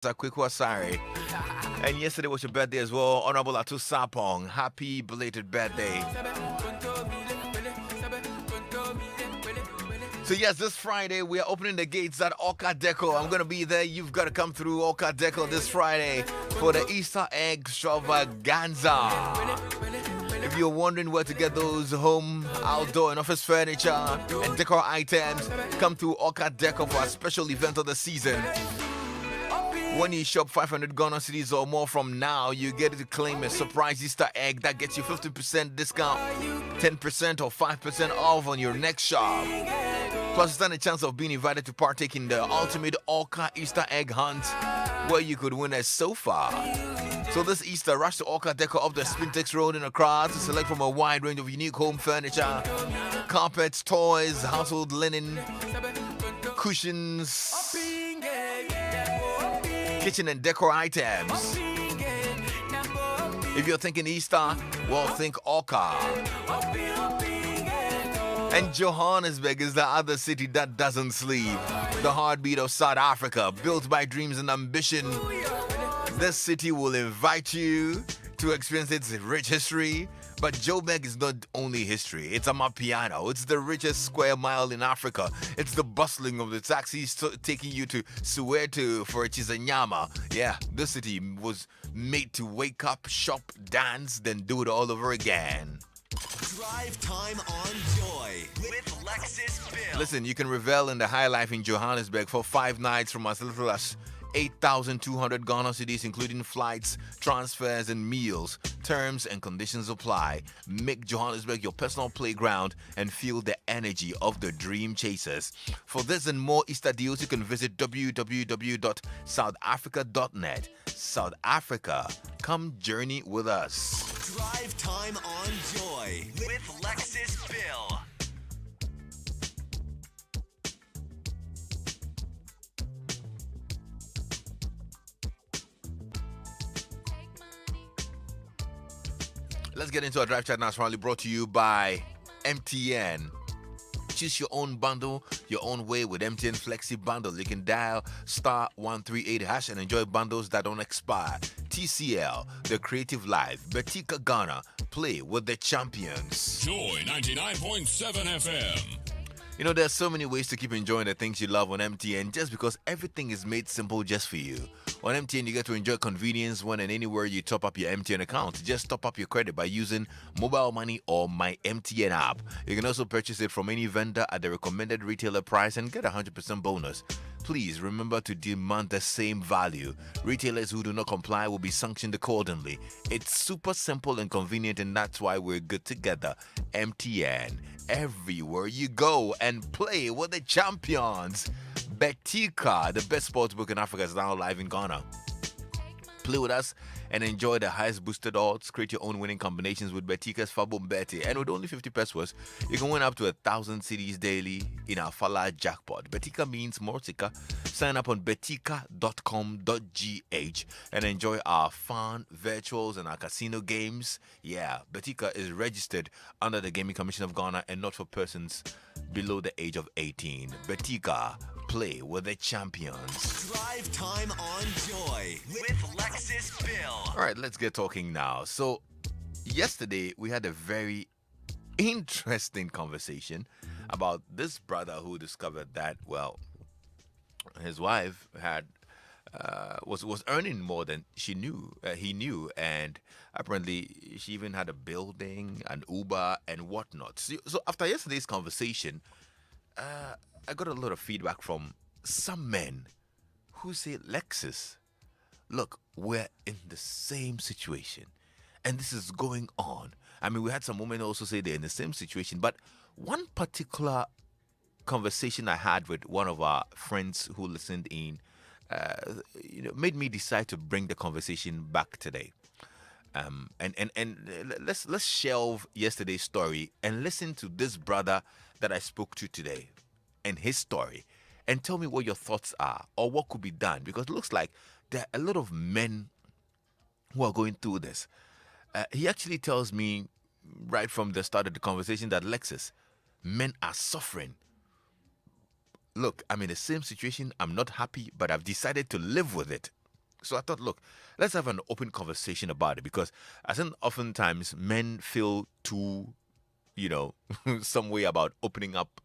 Sorry. And yesterday was your birthday as well. Honorable Atu Sapong. Happy belated birthday. So yes, this Friday we are opening the gates at Oka Deco. I'm gonna be there. You've got to come through Oka Deco this Friday for the Easter egg extravaganza. If you're wondering where to get those home, outdoor, and office furniture and decor items, come to Oka Deco for a special event of the season. When you shop 500 Ghana cedis or more from now, you get to claim a surprise Easter egg that gets you 50% discount, 10% or 5% off on your next shop. Plus, stand a chance of being invited to partake in the ultimate Orca Easter egg hunt, where you could win a sofa. So this Easter, rush to Orca Deco up the Spintex Road in Accra to select from a wide range of unique home furniture, carpets, toys, household linen, cushions, kitchen and decor items. If you're thinking Easter, well, think Orca. And Johannesburg is the other city that doesn't sleep. The heartbeat of South Africa, built by dreams and ambition. This city will invite you to experience its rich history. But Joburg is not only history, it's Amapiano. It's the richest square mile in Africa. It's the bustling of the taxis taking you to Soweto for a Chisanyama. Yeah, this city was made to wake up, shop, dance, then do it all over again. Drive time on Joy with Lexis Bill. Listen, you can revel in the high life in Johannesburg for 5 nights from as little as 8,200 Ghana cedis, including flights, transfers, and meals. Terms and conditions apply. Make Johannesburg your personal playground and feel the energy of the dream chasers. For this and more Easter deals, you can visit www.southafrica.net. South Africa, come journey with us. Drive time on Joy with Lexis Bill. Let's get into our drive chat now. It's proudly brought to you by MTN. Choose your own bundle, your own way with MTN Flexi Bundle. You can dial star 138 hash and enjoy bundles that don't expire. TCL, The Creative Life, Betika Ghana, play with the champions. Joy 99.7 FM. You know, there's so many ways to keep enjoying the things you love on MTN just because everything is made simple just for you. On MTN, you get to enjoy convenience when and anywhere you top up your MTN account. Just top up your credit by using mobile money or my MTN app. You can also purchase it from any vendor at the recommended retailer price and get a 100% bonus. Please remember to demand the same value. Retailers who do not comply will be sanctioned accordingly. It's super simple and convenient, and that's why we're good together. MTN, everywhere you go, and play with the champions. Betika, the best sportsbook in Africa, is now live in Ghana. Play with us and enjoy the highest boosted odds. Create your own winning combinations with Betika's Fabum Betty. And with only 50 pesos, you can win up to 1,000 CDs daily in our Fala jackpot. Betika means more tika. Sign up on betika.com.gh and enjoy our fun virtuals and our casino games. Yeah, Betika is registered under the Gaming Commission of Ghana and not for persons below the age of 18. Betika, play with the champions. Drive time on Joy with Lexis Bill. All right, let's get talking now. So, yesterday we had a very interesting conversation about this brother who discovered that, well, his wife had was earning more than he knew, and apparently she even had a building, an Uber, and whatnot. So after yesterday's conversation, I got a lot of feedback from some men who say, Lexis, look, we're in the same situation, and this is going on. I mean, we had some women also say they're in the same situation, but one particular conversation I had with one of our friends who listened in, made me decide to bring the conversation back today. And let's shelve yesterday's story and listen to this brother that I spoke to today and his story, and tell me what your thoughts are or what could be done, because it looks like there are a lot of men who are going through this. He actually tells me right from the start of the conversation that, Lexis, men are suffering. Look, I'm in the same situation. I'm not happy, but I've decided to live with it. So I thought, look, let's have an open conversation about it because I think oftentimes men feel too, you know, some way about opening up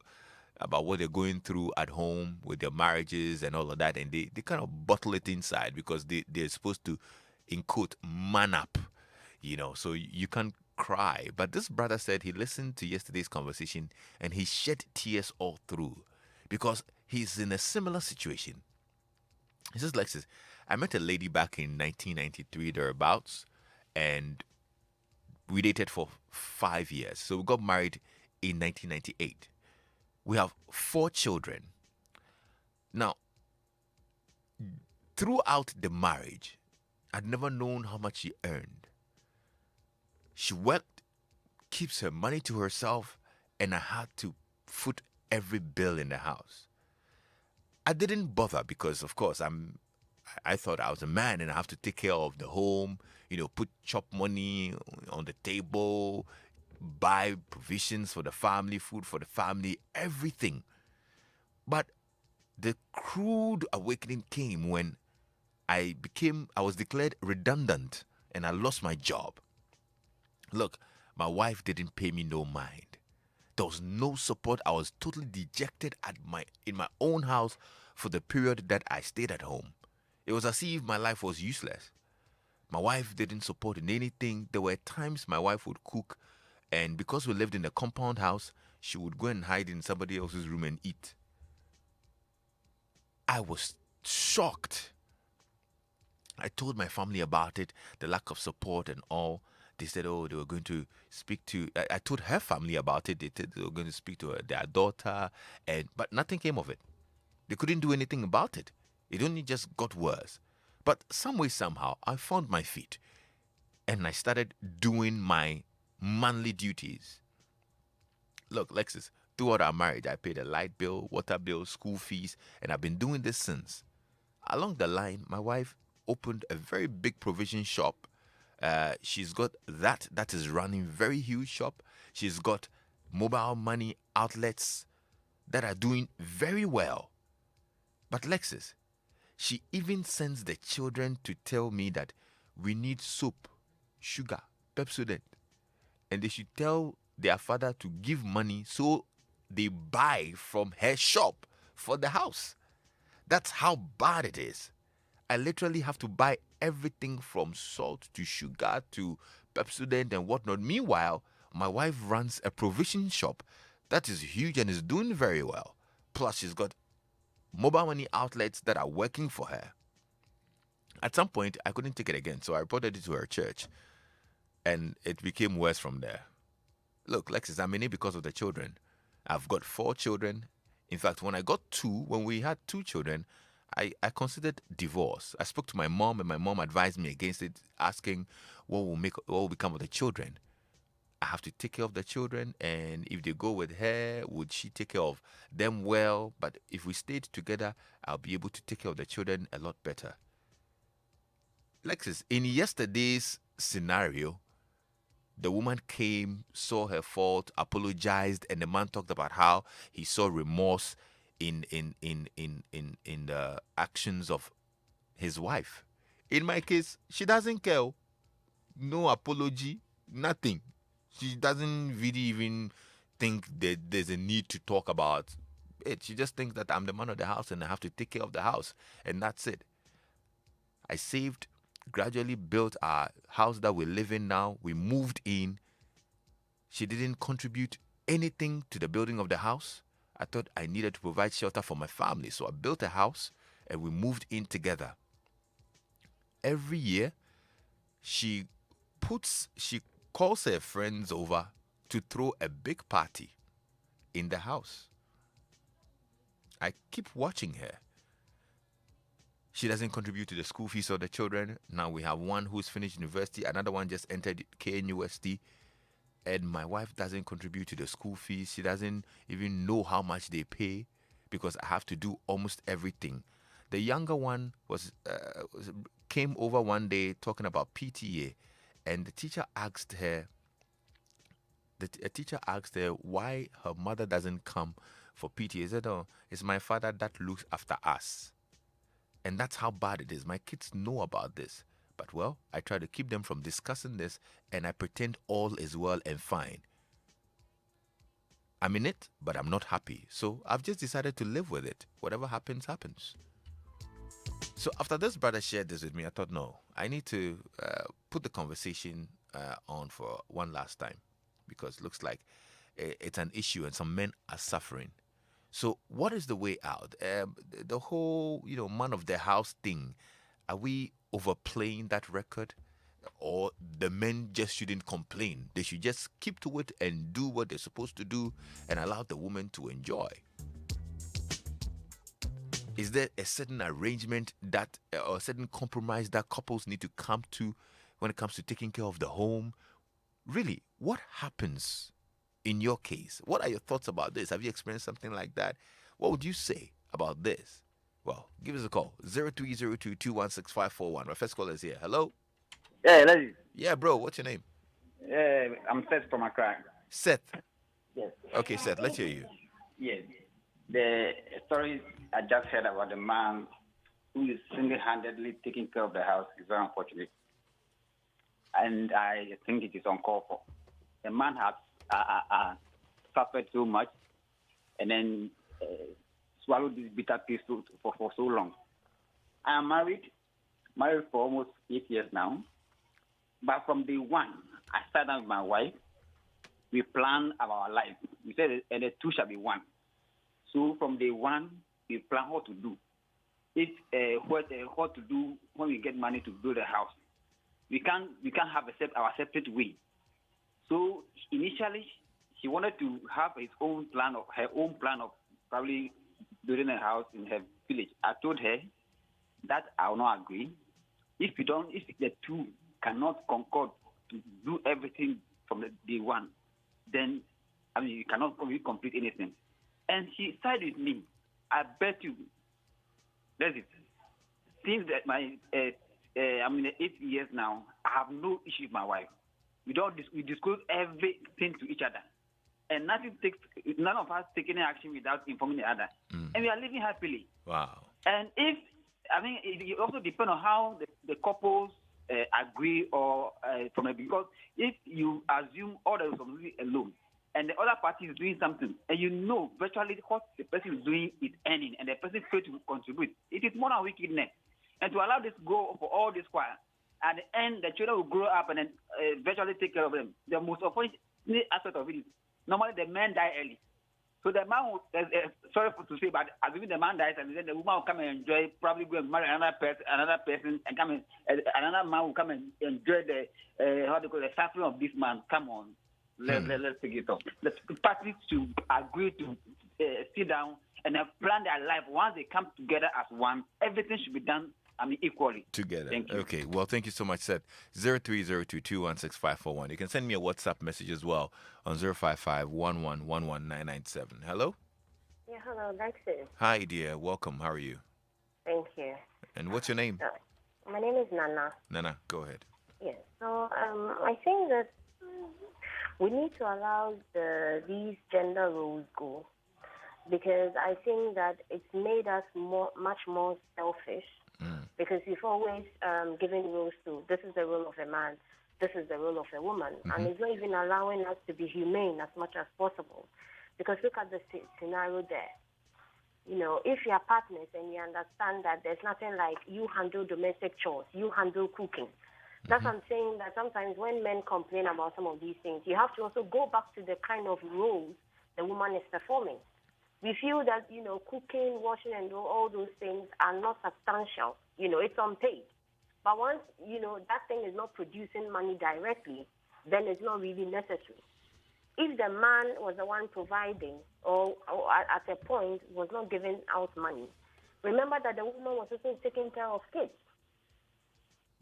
about what they're going through at home with their marriages and all of that. And they kind of bottle it inside because they're supposed to, in quote, man up, so you can't cry. But this brother said he listened to yesterday's conversation and he shed tears all through because he's in a similar situation. He says, Lexus, I met a lady back in 1993, thereabouts, and we dated for 5 years. So we got married in 1998. We have 4 children. Now, throughout the marriage, I'd never known how much she earned. She worked, keeps her money to herself, and I had to foot every bill in the house. I didn't bother because, of course, I thought I was a man and I have to take care of the home, put chop money on the table, buy provisions for the family, food for the family, everything. But the crude awakening came when I was declared redundant and I lost my job. Look, my wife didn't pay me no mind. There was no support. I was totally dejected in my own house for the period that I stayed at home. It was as if my life was useless. My wife didn't support in anything. There were times my wife would cook, and because we lived in a compound house, she would go and hide in somebody else's room and eat. I was shocked. I told my family about it, the lack of support and all. They said, oh, they were going to speak to... I told her family about it. They said they were going to speak to their daughter, but nothing came of it. They couldn't do anything about it. It only just got worse. But some way, somehow, I found my feet. And I started doing my manly duties. Look, Lexus, throughout our marriage, I paid a light bill, water bill, school fees, and I've been doing this since. Along the line, my wife opened a very big provision shop. She's got that is running very huge shop. She's got mobile money outlets that are doing very well. But Lexus, she even sends the children to tell me that we need soap, sugar, Pepsodent, and they should tell their father to give money so they buy from her shop for the house. That's how bad it is. I literally have to buy everything from salt to sugar to Pepsodent and whatnot. Meanwhile, my wife runs a provision shop that is huge and is doing very well. Plus, she's got mobile money outlets that are working for her. At some point, I couldn't take it again, so I reported it to her church. And it became worse from there. Look, Lexis, I'm in it because of the children. I've got 4 children. In fact, when we had 2 children, I considered divorce. I spoke to my mom, and my mom advised me against it, asking what will become of the children. I have to take care of the children, and if they go with her, would she take care of them well? But if we stayed together, I'll be able to take care of the children a lot better. Lexis, in yesterday's scenario, the woman came, saw her fault, apologized, and the man talked about how he saw remorse in the actions of his wife. In my case, she doesn't care. No apology, nothing. She doesn't really even think that there's a need to talk about it. She just thinks that I'm the man of the house and I have to take care of the house, and that's it. I saved, gradually built our house that we live in now. We moved in. She didn't contribute anything to the building of the house. I thought I needed to provide shelter for my family, so I built a house and we moved in together. Every year, she calls her friends over to throw a big party in the house. I keep watching her. She doesn't contribute to the school fees of the children. Now we have one who's finished university, another one just entered KNUST, and my wife doesn't contribute to the school fees. She doesn't even know how much they pay because I have to do almost everything. The younger one came over one day talking about PTA, and the teacher asked her why her mother doesn't come for PTA. She said, "Oh, it's my father that looks after us." And that's how bad it is. My kids know about this. But well, I try to keep them from discussing this and I pretend all is well and fine. I'm in it, but I'm not happy. So I've just decided to live with it. Whatever happens, happens. So after this brother shared this with me, I thought, no, I need to put the conversation on for one last time because it looks like it's an issue and some men are suffering. So what is the way out? The whole, man of the house thing, are we overplaying that record? Or the men just shouldn't complain. They should just keep to it and do what they're supposed to do and allow the woman to enjoy. Is there a certain arrangement that or a certain compromise that couples need to come to when it comes to taking care of the home? Really, what happens in your case? What are your thoughts about this? Have you experienced something like that? What would you say about this? Well, give us a call. 0302-216-541. My first caller is here. Hello? Yeah, ladies. Yeah, bro. What's your name? I'm Seth from Accra. Seth. Yes. Okay, Seth. Let's hear you. Yes. The story I just heard about the man who is single-handedly taking care of the house is very unfortunate. And I think it is uncalled for. The man has suffered so much and then swallowed this bitter pill for so long. I am married for almost 8 years now. But from day one, I sat down with my wife. We planned our life. We said, and the two shall be one. So from day one, we plan what to do. What to do when we get money to build a house. We can't have our separate way. So initially, she wanted to have her own plan of probably building a house in her village. I told her that I will not agree. If the two cannot concord to do everything from the day one, then you cannot complete anything. And she sided with me. I bet you. That's it. Since that I'm in 8 years now, I have no issue with my wife. We disclose everything to each other, and none of us take any action without informing the other, and we are living happily. Wow. And it also depends on how the couples agree or because if you assume all the responsibility alone and the other party is doing something and virtually what the person is doing is earning and the person fails to contribute, it is more than wickedness. And to allow this go for all this while, at the end the children will grow up and then virtually take care of them. The most unfortunate aspect of it is normally the men die early. So the man will, sorry to say, but assuming the man dies and then the woman will come and enjoy, probably go and marry another person and come and another man will come and enjoy the suffering of this man. Come on, let's take it up. The parties should agree to sit down and plan their life. Once they come together as one, everything should be done equally. Together. Thank you. Okay. Well, thank you so much, Seth. 0302-216-541. You can send me a WhatsApp message as well on 055-1111-997. Hello? Yeah, hello, Lexis. Hi, dear. Welcome. How are you? Thank you. And what's your name? My name is Nana. Nana, go ahead. Yes. So I think that we need to allow these gender roles go because I think that it's made us much more selfish. Because we've always given roles to, this is the role of a man, this is the role of a woman. And it's not even allowing us to be humane as much as possible. Because look at the scenario there. If you are partners and you understand that there's nothing like you handle domestic chores, you handle cooking. That's what I'm saying, that sometimes when men complain about some of these things, you have to also go back to the kind of roles the woman is performing. We feel that, cooking, washing, and all those things are not substantial. It's unpaid. But once, that thing is not producing money directly, then it's not really necessary. If the man was the one providing or at a point was not giving out money, remember that the woman was also taking care of kids.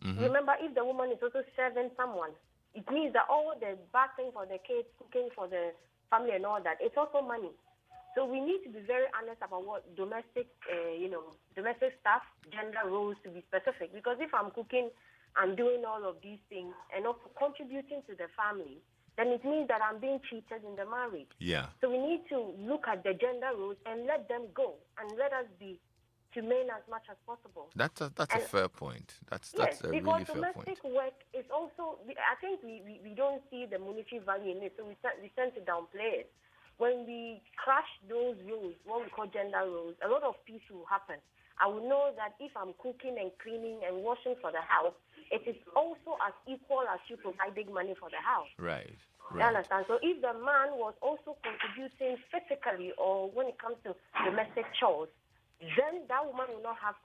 Remember, if the woman is also serving someone, it means that all the bathing for the kids, cooking for the family and all that, it's also money. So we need to be very honest about what domestic stuff, gender roles to be specific. Because if I'm cooking, I'm doing all of these things and also contributing to the family, then it means that I'm being cheated in the marriage. Yeah. So we need to look at the gender roles and let them go and let us be humane as much as possible. That's a fair point. That's Yes, a because really fair point. domestic work is also, I think we don't see the monetary value in it, so we tend to downplay it. When we crash those roles, what we call gender roles, a lot of peace will happen. I will know that if I'm cooking and cleaning and washing for the house, it is also as equal as you providing money for the house. Right. You understand? So if the man was also contributing physically or when it comes to domestic chores, then that woman will not have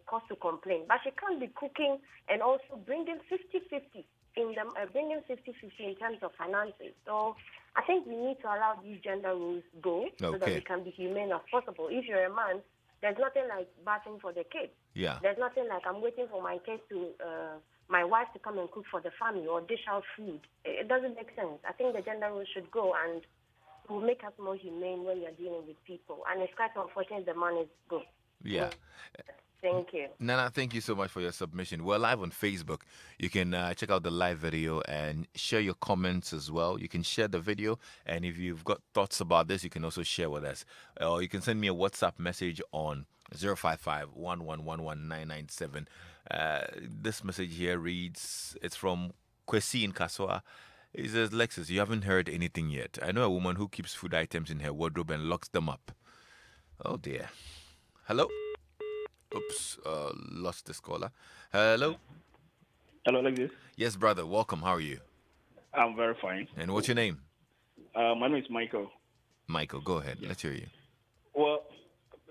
cause to complain. But she can't be cooking and also bringing 50-50 bringing 50-50 in terms of finances. So I think we need to allow these gender roles go so that we can be humane as possible. If you're a man, there's nothing like bathing for the kids. Yeah. There's nothing like I'm waiting for my kids to, my wife to come and cook for the family or dish out food. It doesn't make sense. I think the gender roles should go, and it will make us more humane when you're dealing with people. And it's quite unfortunate the man is good. Yeah. Thank you. Nana, thank you so much for your submission. We're live on Facebook. You can check out the live video and share your comments as well. You can share the video, and if you've got thoughts about this, you can also share with us. Or you can send me a WhatsApp message on 055-1111-997. This message here reads, it's from Kwesi in Kaswa. He says, Lexis, you haven't heard anything yet. I know a woman who keeps food items in her wardrobe and locks them up. Oh, dear. Hello? Oops, lost this caller. Hello? Hello, Lexis. Yes, brother. Welcome. How are you? I'm very fine. And what's your name? My name is Michael. Michael, go ahead. Let's hear you. Well,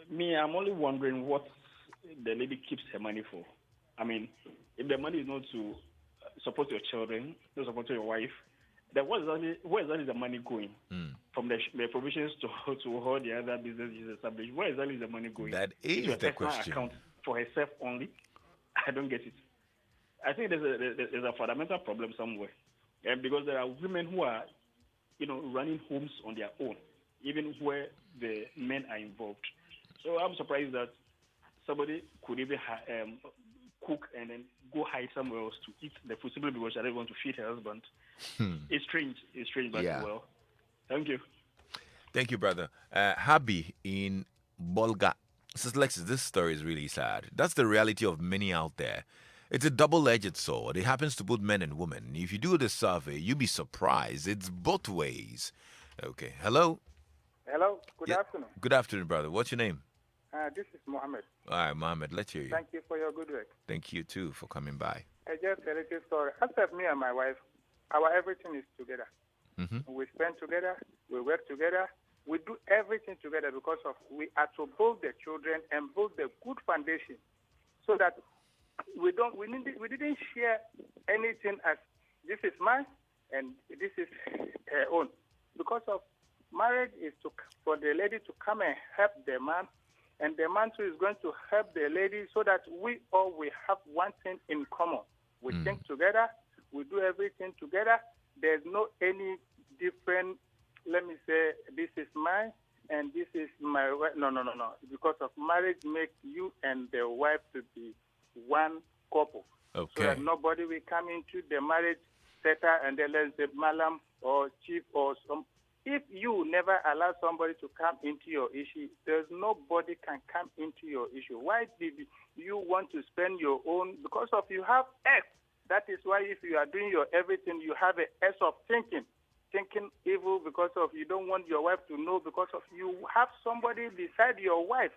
I'm only wondering what the lady keeps her money for. I mean, if the money is not to support your children, to support your wife, then where exactly is the money going? From the provisions to all the other businesses established? Where exactly is the money going? That is the question. Account for herself only? I don't get it. I think there's a fundamental problem somewhere. Because there are women who are, running homes on their own, even where the men are involved. So I'm surprised that somebody could even cook and then go hide somewhere else to eat the food simply because she doesn't want to feed her husband. It's strange, but well. Thank you. Thank you, brother. Habi in Bolga says, Lexis, this story is really sad. That's the reality of many out there. It's a double-edged sword. It happens to both men and women. If you do the survey, you'll be surprised. It's both ways. Okay. Hello? Hello. Good afternoon. Good afternoon, brother. What's your name? This is Mohammed. All right, Mohammed, let's hear you. Thank you for your good work. Thank you, too, for coming by. Just a little story. After me and my wife, our everything is together. We spend together, we work together, we do everything together because we are to build the children and build the good foundation so that we didn't share anything as this is mine and this is her own. Because of marriage is for the lady to come and help the man, and the man too is going to help the lady so that we have one thing in common. We think together, we do everything together. There's no any different, let me say, this is mine and this is my wife. No. Because of marriage makes you and the wife to be one couple. Okay. So that nobody will come into the marriage setter and then let's say malam or chief or some. If you never allow somebody to come into your issue, there's nobody can come into your issue. Why did you want to spend your own? Because of you have X. That is why if you are doing your everything, you have an S of thinking evil because of you don't want your wife to know because of you have somebody beside your wife.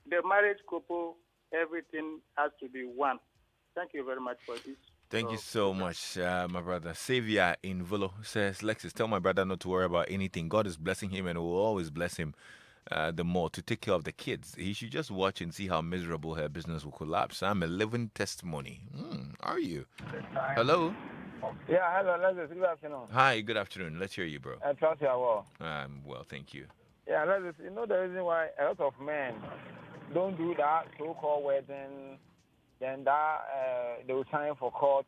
The marriage couple, everything has to be one. Thank you very much for this. Thank you so much, my brother. Xavier in Volo says, Lexis, tell my brother not to worry about anything. God is blessing him and will always bless him the more to take care of the kids. He should just watch and see how miserable her business will collapse. I'm a living testimony. Are you? Hello? Yeah, hello, Lexis. Good afternoon. Hi, good afternoon. Let's hear you, bro. I trust you are well. I'm well, thank you. Yeah, Lexis, you know the reason why a lot of men don't do that so-called wedding, then that they will sign for court,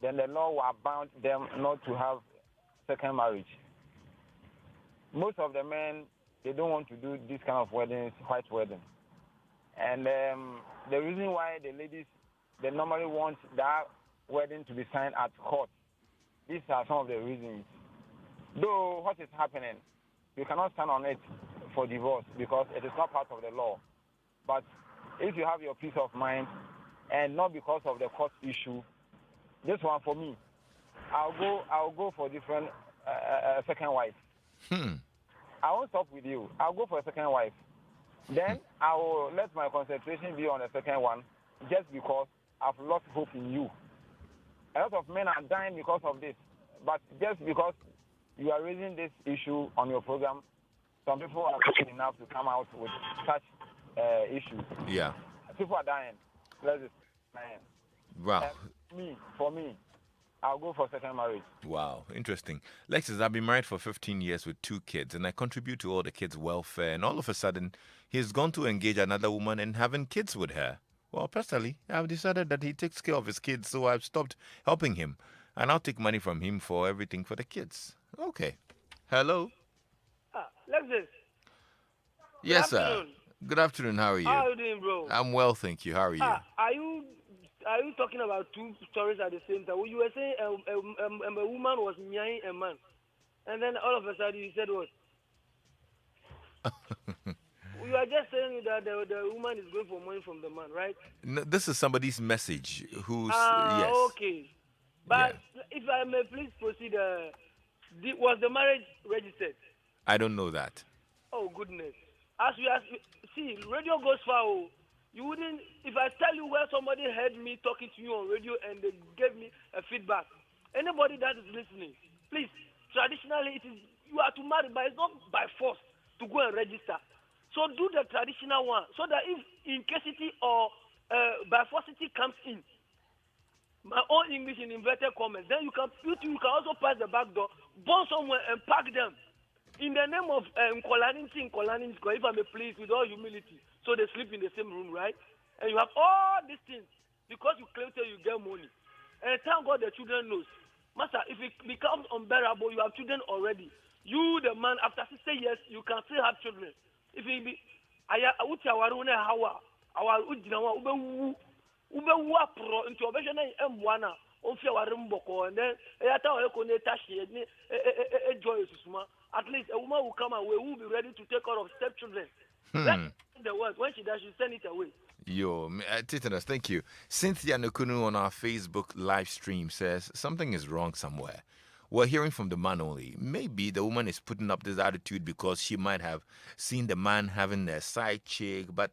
then the law will bound them not to have second marriage. Most of the men, they don't want to do this kind of weddings, white wedding. And the reason why the ladies, they normally want that wedding to be signed at court. These are some of the reasons. Though what is happening, you cannot stand on it for divorce because it is not part of the law. But if you have your peace of mind, and not because of the cost issue, this one for me, I'll go for different second wife. I won't stop with you. I'll go for a second wife. Then I will let my concentration be on the second one, just because I've lost hope in you. A lot of men are dying because of this, but just because you are raising this issue on your program, some people are stupid enough to come out with such issues. Yeah. People are dying. Let's just dying. Wow. For me, I'll go for second marriage. Wow, interesting. Lexis, I've been married for 15 years with 2 kids, and I contribute to all the kids' welfare. And all of a sudden, he's gone to engage another woman and having kids with her. Well, personally, I've decided that he takes care of his kids, so I've stopped helping him. And I'll take money from him for everything for the kids. Okay. Hello? Lexis. Yes, sir. Good afternoon. How are you? How are you doing, bro? I'm well, thank you. How are you? Are you talking about two stories at the same time? You were saying a woman was marrying a man, and then all of a sudden you said what? You are just saying that the woman is going for money from the man, right? No, this is somebody's message. Who's yes? Okay. But if I may please proceed, was the marriage registered? I don't know that. Oh goodness! See, radio goes far. You wouldn't, if I tell you where somebody heard me talking to you on radio and they gave me a feedback. Anybody that is listening, please, traditionally you are to marry, but it's not by force to go and register. So do the traditional one, so that if incasity or by forcity comes in, my own English in inverted commas, then you can also pass the back door, burn somewhere and pack them. In the name of Nkolaninti, if I may please, with all humility. So they sleep in the same room, right? And you have all these things because you claim that you get money. And thank God the children knows. Master, if it becomes unbearable, you have children already. You, the man, after 60 years, you can still have children. If it be, and then at least a woman will come away who will be ready to take care of stepchildren. The word. When she does, she send it away. Yo, Titanos, thank you. Cynthia Nukunu on our Facebook live stream says something is wrong somewhere. We're hearing from the man only. Maybe the woman is putting up this attitude because she might have seen the man having a side chick, but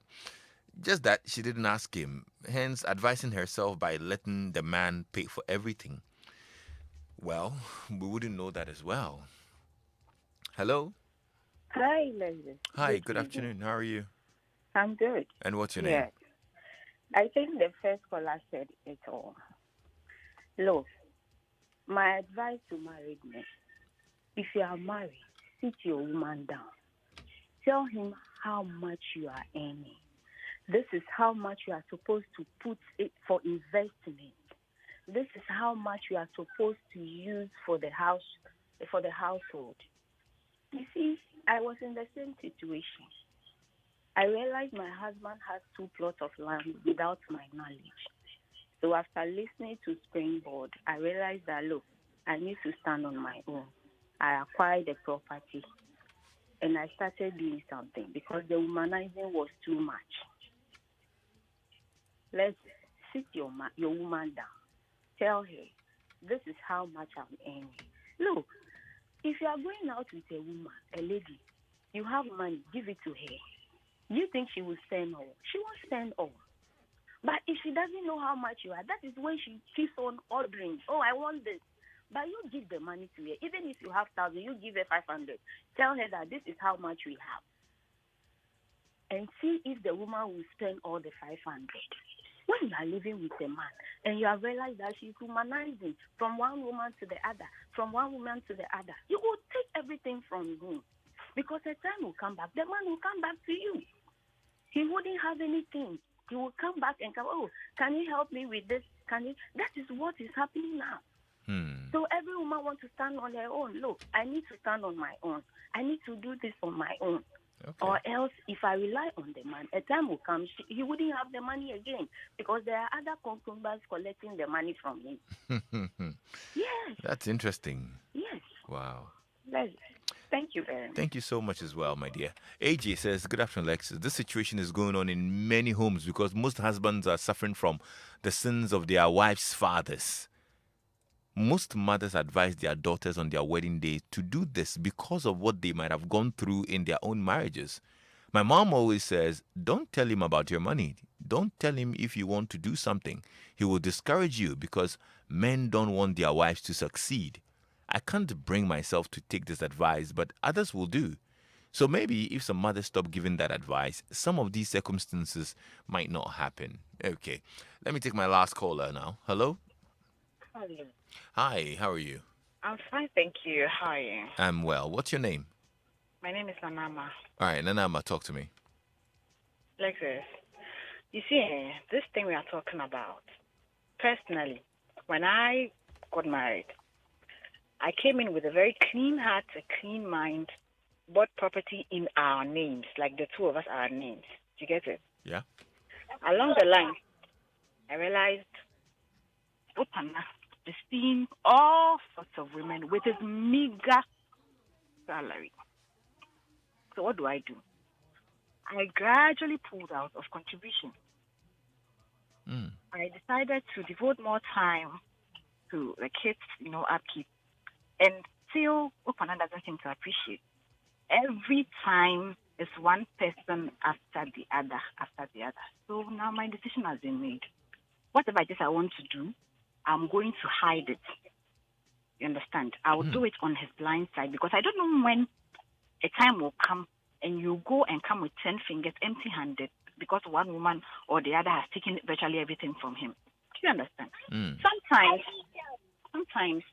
just that she didn't ask him, hence advising herself by letting the man pay for everything. Well, we wouldn't know that as well. Hello? Hi, Lexis. Hi, good afternoon. How are you? I'm good. And what's your name? I think the first caller said it all. Look, my advice to married men, if you are married, sit your woman down. Tell him how much you are earning. This is how much you are supposed to put it for investment. This is how much you are supposed to use for the household. You see, I was in the same situation. I realized my husband has 2 plots of land without my knowledge. So after listening to Springboard, I realized that, look, I need to stand on my own. I acquired the property and I started doing something because the womanizing was too much. Let's sit your woman down. Tell her, this is how much I'm earning. Look, if you are going out with a woman, a lady, you have money, give it to her. You think she will spend all? She won't spend all. But if she doesn't know how much you are, that is when she keeps on ordering. Oh, I want this. But you give the money to her. Even if you have 1,000, you give her 500. Tell her that this is how much we have. And see if the woman will spend all the 500. When you are living with a man and you have realized that she's humanizing from one woman to the other, from one woman to the other, you will take everything from him. Because the time will come back. The man will come back to you. He wouldn't have anything. He will come back and come, oh, can you help me with this? Can you? That is what is happening now. So every woman wants to stand on her own. Look, I need to stand on my own. I need to do this on my own. Okay. Or else, if I rely on the man, a time will come, he wouldn't have the money again because there are other concubines collecting the money from him. Yes. That's interesting. Yes. Wow. Thank you very much. Thank you so much as well, my dear. AJ says, good afternoon, Lexis. This situation is going on in many homes because most husbands are suffering from the sins of their wives' fathers. Most mothers advise their daughters on their wedding day to do this because of what they might have gone through in their own marriages. My mom always says, don't tell him about your money. Don't tell him if you want to do something. He will discourage you because men don't want their wives to succeed. I can't bring myself to take this advice, but others will do. So maybe if some mothers stop giving that advice, some of these circumstances might not happen. Okay, let me take my last caller now. Hello? Hello. Hi, how are you? I'm fine, thank you. How are you? I'm well. What's your name? My name is Nanama. All right, Nanama, talk to me. Lexis, you see, this thing we are talking about, personally, when I got married, I came in with a very clean heart, a clean mind, bought property in our names, like the two of us, our names. Do you get it? Yeah. Along the line, I realized Opana is seeing all sorts of women with his meager salary. So what do? I gradually pulled out of contribution. I decided to devote more time to the kids, upkeep, and still Opana doesn't seem to appreciate. Every time it's one person after the other. So now my decision has been made. Whatever it is I want to do, I'm going to hide it. You understand? I will do it on his blind side because I don't know when a time will come and you go and come with 10 fingers empty-handed because one woman or the other has taken virtually everything from him. Do you understand? Sometimes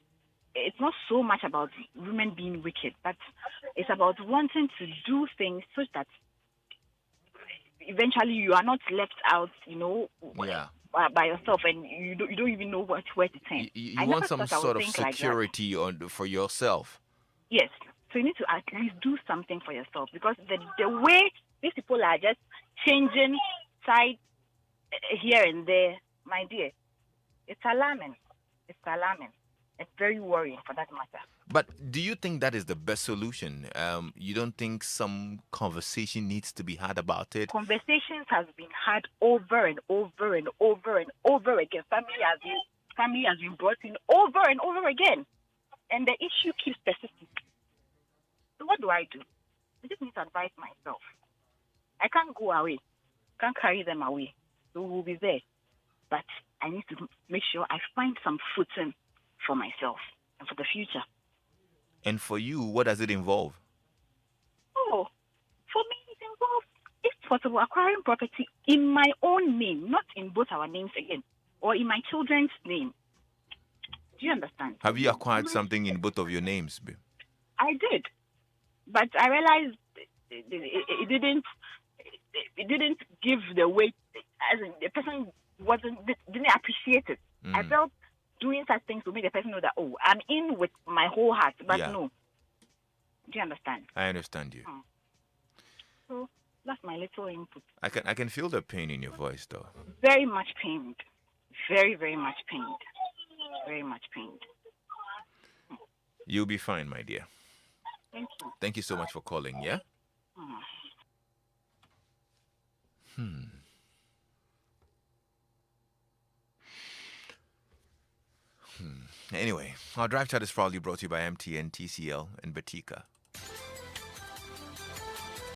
it's not so much about women being wicked, but it's about wanting to do things so that eventually you are not left out, by yourself, and you don't even know where to turn. You want some sort of security for yourself. Yes. So you need to at least do something for yourself because the way these people are just changing side here and there, my dear, it's alarming. It's very worrying for that matter. But do you think that is the best solution? You don't think some conversation needs to be had about it? Conversations have been had over and over and over and over again. Family has been brought in over and over again. And the issue keeps persisting. So what do? I just need to advise myself. I can't go away. Can't carry them away. So we'll be there. But I need to make sure I find some footing for myself and for the future. And for you, what does it involve? Oh, for me, it involves, if possible, acquiring property in my own name, not in both our names again, or in my children's name. Do you understand? Have you acquired something in both of your names? I did, but I realized it didn't give the weight, as in the person didn't appreciate it. I felt doing such things to make the person know that, I'm in with my whole heart, but no. Do you understand? I understand you. So that's my little input. I can feel the pain in your voice, though. Very much pained. Very, very much pained. Very much pained. You'll be fine, my dear. Thank you. Thank you so much for calling, yeah? Anyway, our drive chat is proudly brought to you by MTN, TCL, and Batika.